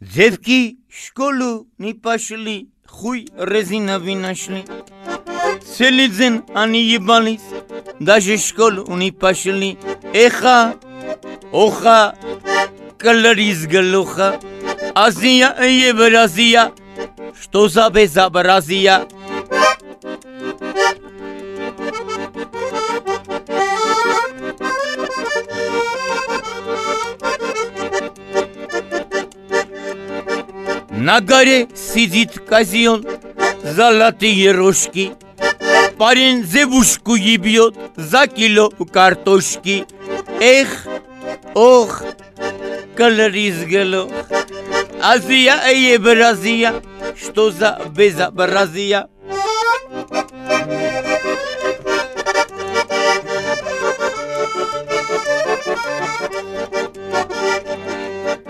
Девки в школу не пошли, хуй резиновый нашли. Целый день они ебались, даже в школу не пошли. Эха, оха, колорис галуха, Азия и Евразия, что за безобразие? На горе сидит козел, золотые рожки. Парень девушку ебет за кило картошки. Эх, ох, колорис галох, Азия и Евразия, что за безобразие?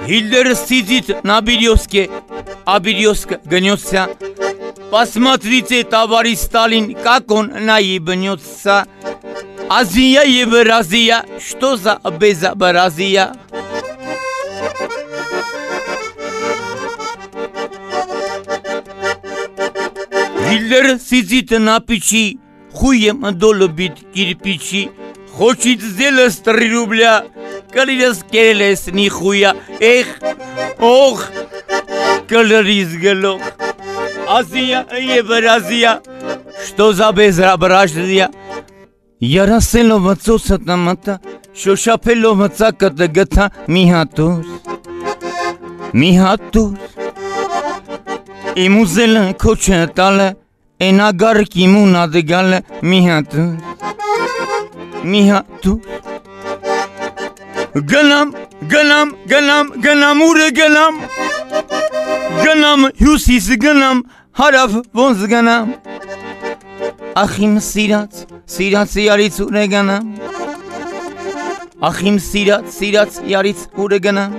Гитлер сидит на березке, а березка гнется. Посмотрите, товарищ Сталин, как он наебнется. Азия и Евразия, что за безобразие? Гитлер сидит на печи, хуем долбит кирпичи. Хочет сделать 3 рубля, колес нихуя. Эх, ох, колорис галох, Азия и Евразия, что за безобразие? Ярասելով ծոցը մտա, շոշափելով ծակը գտա մի հատուր, իմ ուզելը քոչը տալը, են ագարկ իմ ունադ գալը մի հատուր, գնամ ուրը գնամ հյուսիս գնամ, հարավ ոնց գնամ, ախիմ սիրած yarից ուր է գնամ, ախիմ սիրած yarից ուր է գնամ.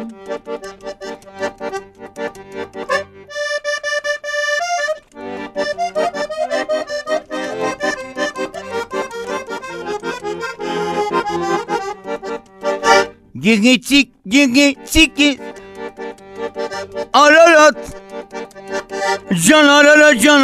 Գիգի Ararat Can